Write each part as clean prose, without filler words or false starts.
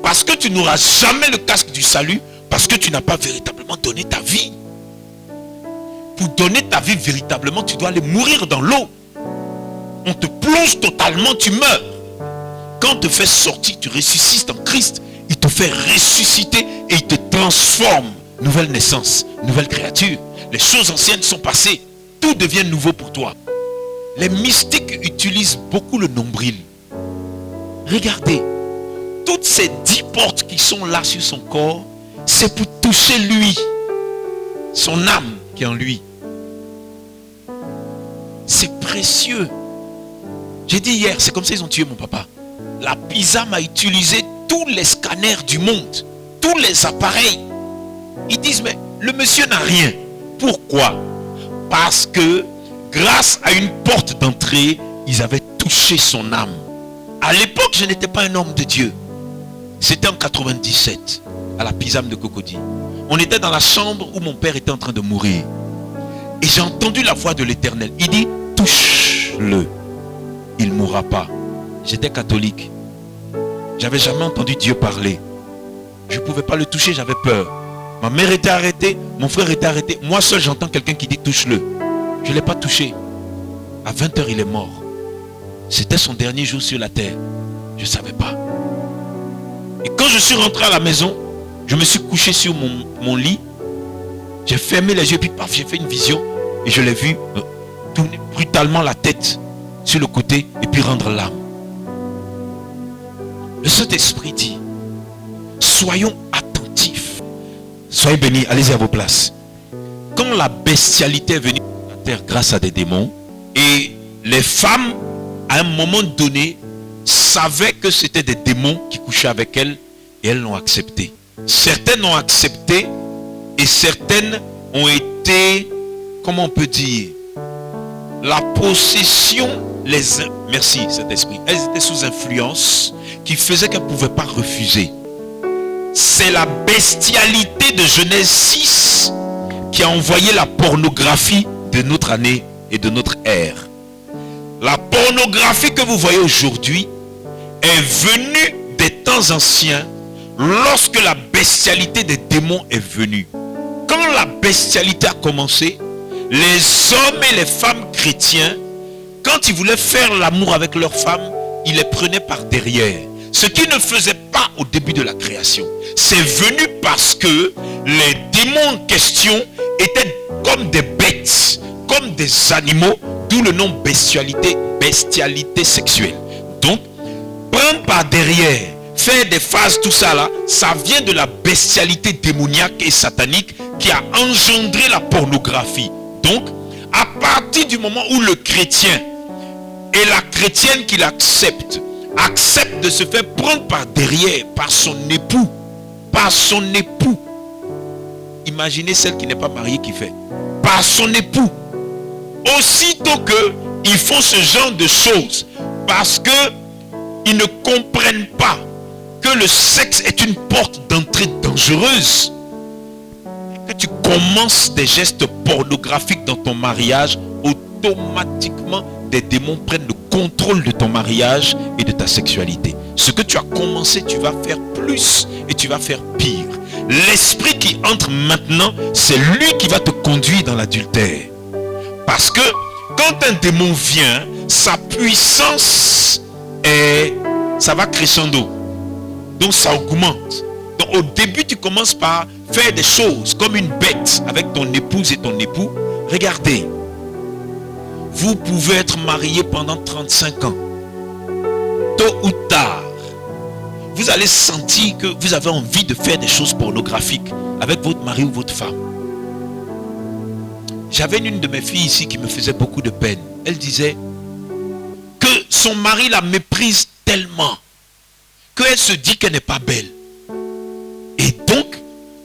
Parce que tu n'auras jamais le casque du salut, parce que tu n'as pas véritablement donné ta vie. Pour donner ta vie véritablement, tu dois aller mourir dans l'eau. On te plonge totalement, tu meurs. Quand on te fait sortir, tu ressuscites en Christ. Il te fait ressusciter et il te transforme. Nouvelle naissance, nouvelle créature. Les choses anciennes sont passées. Tout devient nouveau pour toi. Les mystiques utilisent beaucoup le nombril. Regardez. Toutes ces 10 portes qui sont là sur son corps, c'est pour toucher lui. Son âme qui est en lui. C'est précieux. J'ai dit hier, c'est comme ça qu'ils ont tué mon papa. La PISAM a utilisé tous les scanners du monde, tous les appareils. Ils disent, mais le monsieur n'a rien. Pourquoi? Parce que grâce à une porte d'entrée, ils avaient touché son âme. À l'époque, je n'étais pas un homme de Dieu. C'était en 97, à la PISAM de Cocody. On était dans la chambre où mon père était en train de mourir. Et j'ai entendu la voix de l'Éternel. Il dit, touche-le. Il ne mourra pas. J'étais catholique. J'avais jamais entendu Dieu parler. Je ne pouvais pas le toucher, j'avais peur. Ma mère était arrêtée, mon frère était arrêté. Moi seul, j'entends quelqu'un qui dit, touche-le. Je ne l'ai pas touché. À 20 h, il est mort. C'était son dernier jour sur la terre. Je ne savais pas. Et quand je suis rentré à la maison, je me suis couché sur mon lit. J'ai fermé les yeux, puis paf, j'ai fait une vision. Et je l'ai vu tourner brutalement la tête sur le côté et puis rendre l'âme. Le Saint-Esprit dit, soyons attentifs. Soyez bénis, allez-y à vos places. Quand la bestialité est venue sur la terre grâce à des démons, et les femmes, à un moment donné, savaient que c'était des démons qui couchaient avec elles, et elles l'ont accepté. Certaines ont accepté, et certaines ont été, comment on peut dire, la possession, merci Saint-Esprit, elles étaient sous influence qui faisait qu'elles ne pouvaient pas refuser. C'est la bestialité de Genèse 6 qui a envoyé la pornographie de notre année et de notre ère. La pornographie que vous voyez aujourd'hui est venue des temps anciens lorsque la bestialité des démons est venue. Quand la bestialité a commencé, les hommes et les femmes chrétiens, quand ils voulaient faire l'amour avec leurs femmes, ils les prenaient par derrière. Ce qu'ils ne faisaient pas au début de la création. C'est venu parce que les démons en question étaient comme des bêtes, comme des animaux, d'où le nom bestialité, bestialité sexuelle. Donc, prendre par derrière, faire des phases, tout ça là, ça vient de la bestialité démoniaque et satanique qui a engendré la pornographie. Donc, à partir du moment où le chrétien et la chrétienne qui l'accepte, accepte de se faire prendre par derrière, par son époux. Par son époux. Imaginez celle qui n'est pas mariée qui fait. Par son époux. Aussitôt qu'ils font ce genre de choses, parce qu'ils ne comprennent pas que le sexe est une porte d'entrée dangereuse, que tu commences des gestes pornographiques dans ton mariage, automatiquement des démons prennent le contrôle de ton mariage et de ta sexualité. Ce que tu as commencé, tu vas faire plus et tu vas faire pire. L'esprit qui entre maintenant, c'est lui qui va te conduire dans l'adultère. Parce que quand un démon vient, sa puissance ça va crescendo. Donc ça augmente. Donc au début, tu commences par faire des choses comme une bête avec ton épouse et ton époux. Regardez. Vous pouvez être marié pendant 35 ans. Tôt ou tard, vous allez sentir que vous avez envie de faire des choses pornographiques avec votre mari ou votre femme. J'avais une de mes filles ici qui me faisait beaucoup de peine. Elle disait que son mari la méprise tellement qu'elle se dit qu'elle n'est pas belle. Et donc,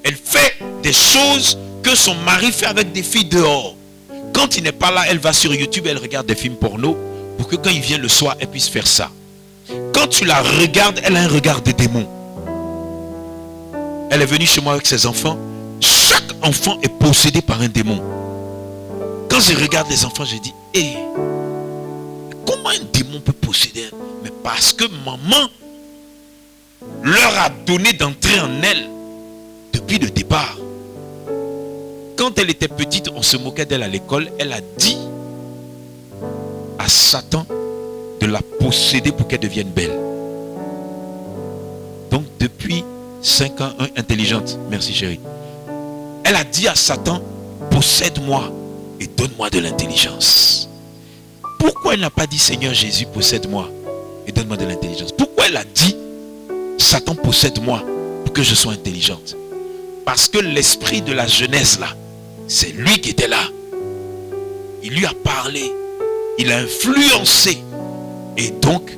elle fait des choses que son mari fait avec des filles dehors. Quand il n'est pas là, elle va sur YouTube, elle regarde des films porno pour que quand il vient le soir, elle puisse faire ça. Quand tu la regardes, elle a un regard de démon. Elle est venue chez moi avec ses enfants. Chaque enfant est possédé par un démon. Quand je regarde les enfants, je dis, comment un démon peut posséder? Mais parce que maman leur a donné d'entrer en elle depuis le départ. Quand elle était petite, on se moquait d'elle à l'école. Elle a dit à Satan de la posséder pour qu'elle devienne belle. Donc depuis 5 ans, intelligente. Merci chérie. Elle a dit à Satan, possède-moi et donne-moi de l'intelligence. Pourquoi elle n'a pas dit Seigneur Jésus, possède-moi et donne-moi de l'intelligence? Pourquoi elle a dit Satan, possède-moi pour que je sois intelligente? Parce que l'esprit de la jeunesse là, c'est lui qui était là. Il lui a parlé, il a influencé et donc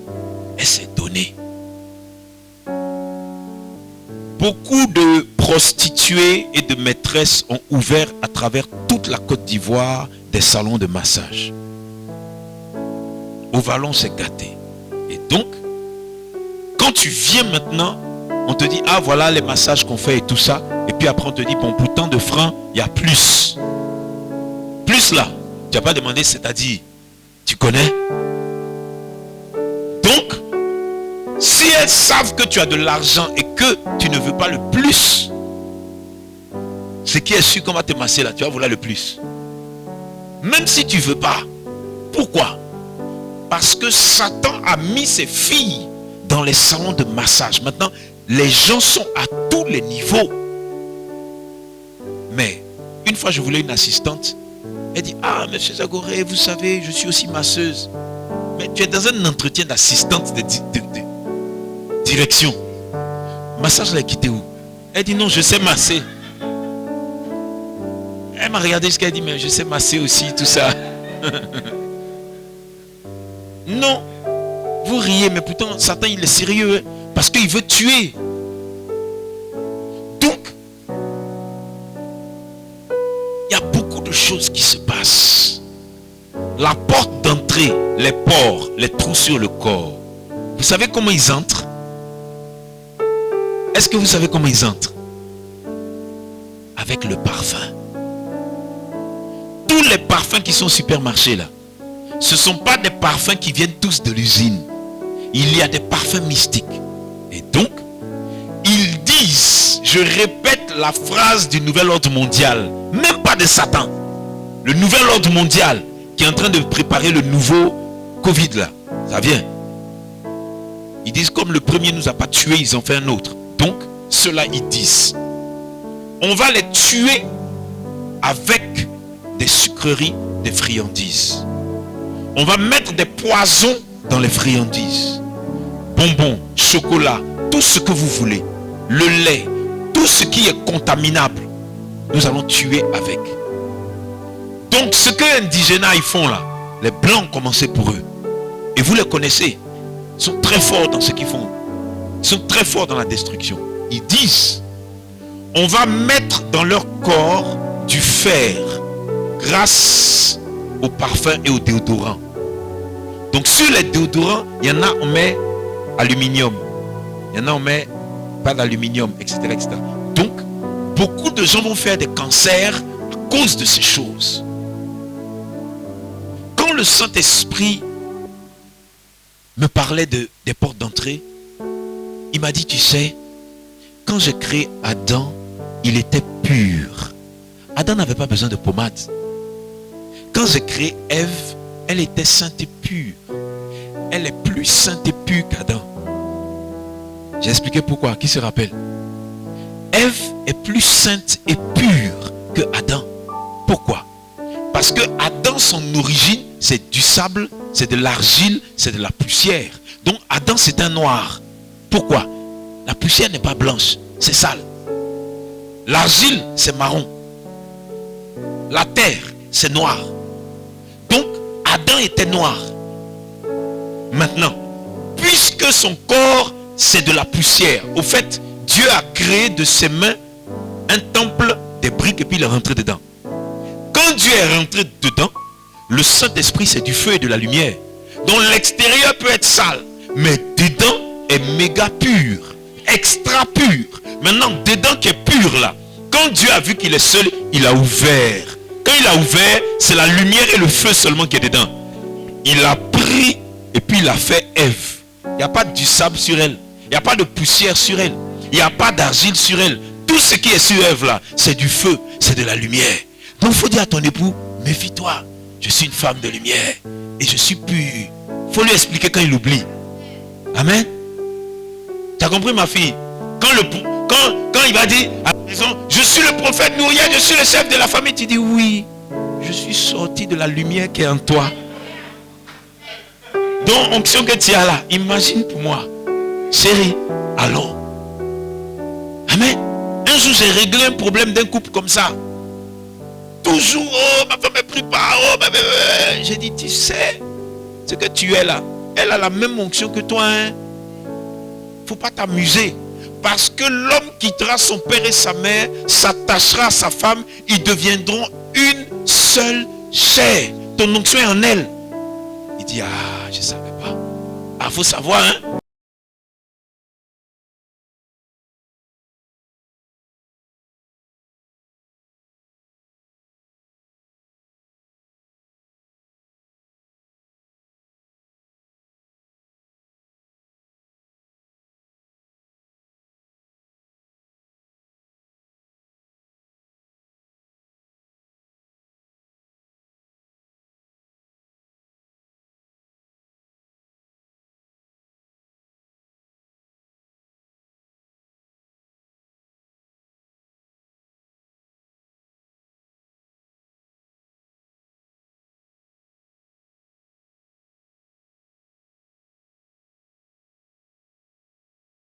elle s'est donnée. Beaucoup de prostituées et de maîtresses ont ouvert à travers toute la Côte d'Ivoire des salons de massage. Au Vallon, c'est gâté. Et donc, quand tu viens maintenant, on te dit, ah voilà les massages qu'on fait et tout ça. Et puis après on te dit, bon, pour tant de francs, il y a plus. Plus là. Tu n'as pas demandé, c'est-à-dire, tu connais? Donc, si elles savent que tu as de l'argent et que tu ne veux pas le plus, ce qui est sûr qu'on va te masser là, tu vas vouloir le plus. Même si tu ne veux pas. Pourquoi? Parce que Satan a mis ses filles dans les salons de massage. Maintenant, les gens sont à tous les niveaux. Mais, une fois je voulais une assistante. Elle dit, ah, monsieur Zagoré, vous savez, je suis aussi masseuse. Mais tu es dans un entretien d'assistante de direction. Massage, elle a quitté où? Elle dit, non, je sais masser. Elle m'a regardé jusqu'à dit, mais je sais masser aussi, tout ça. Non. Vous riez, mais pourtant, Satan, il est sérieux. Hein, parce qu'il veut tuer. Donc, il y a beaucoup de choses qui se passent. La porte d'entrée, les pores, les trous sur le corps. Vous savez comment ils entrent? Est-ce que vous savez comment ils entrent? Avec le parfum. Tous les parfums qui sont au supermarché là, ce ne sont pas des parfums qui viennent tous de l'usine. Il y a des parfums mystiques. Et donc, ils disent, je répète la phrase du nouvel ordre mondial, même pas de Satan. Le nouvel ordre mondial qui est en train de préparer le nouveau Covid là. Ça vient. Ils disent comme le premier nous a pas tué, ils ont fait un autre. Donc, ceux-là ils disent, on va les tuer avec des sucreries, des friandises. On va mettre des poisons dans les friandises. Bonbons, chocolat, tout ce que vous voulez. Le lait, tout ce qui est contaminable, nous allons tuer avec. Donc ce que les indigénas ils font là, les blancs ont commencé pour eux. Et vous les connaissez. Ils sont très forts dans ce qu'ils font. Ils sont très forts dans la destruction. Ils disent, on va mettre dans leur corps du fer grâce au parfum et au déodorant. Donc sur les déodorants, il y en a on met aluminium. Il y en a on met pas d'aluminium, etc., etc. Donc, beaucoup de gens vont faire des cancers à cause de ces choses. Quand le Saint-Esprit me parlait des portes d'entrée, il m'a dit, tu sais, quand j'ai créé Adam, il était pur. Adam n'avait pas besoin de pommade. Quand j'ai créé Ève, elle était sainte et pure. Elle est plus sainte et pure qu'Adam. J'ai expliqué pourquoi. Qui se rappelle? Ève est plus sainte et pure que Adam. Pourquoi? Parce que Adam, son origine, c'est du sable, c'est de l'argile, c'est de la poussière. Donc Adam, c'est un noir. Pourquoi? La poussière n'est pas blanche, c'est sale. L'argile, c'est marron. La terre, c'est noir. Donc Adam était noir. Maintenant, puisque son corps c'est de la poussière, au fait, Dieu a créé de ses mains un temple, des briques, et puis il est rentré dedans. Quand Dieu est rentré dedans, le Saint-Esprit c'est du feu et de la lumière. Donc l'extérieur peut être sale, mais dedans est méga pur, extra pur. Maintenant, dedans qui est pur là, quand Dieu a vu qu'il est seul, il a ouvert. Quand il a ouvert, c'est la lumière et le feu seulement qui est dedans. Il a pris et puis il a fait Ève. Il n'y a pas du sable sur elle. Il n'y a pas de poussière sur elle. Il n'y a pas d'argile sur elle. Tout ce qui est sur Ève là, c'est du feu, c'est de la lumière. Donc il faut dire à ton époux, méfie-toi, je suis une femme de lumière et je suis pure. Il faut lui expliquer quand il oublie. Amen. Tu as compris ma fille? Quand il va dire à la maison, je suis le prophète Nouria, je suis le chef de la famille, tu dis oui, je suis sorti de la lumière qui est en toi. Donc onction que tu as là, imagine pour moi, chérie, allons. Amen. Un jour j'ai réglé un problème d'un couple comme ça. Toujours, oh ma femme ne prie pas, oh j'ai dit, tu sais, ce que tu es là, elle a la même onction que toi. Hein. Faut pas t'amuser. Parce que l'homme quittera son père et sa mère, s'attachera à sa femme, ils deviendront une seule chair. Ton onction est en elle. Il dit, ah, je ne savais pas. Ah, faut savoir, hein.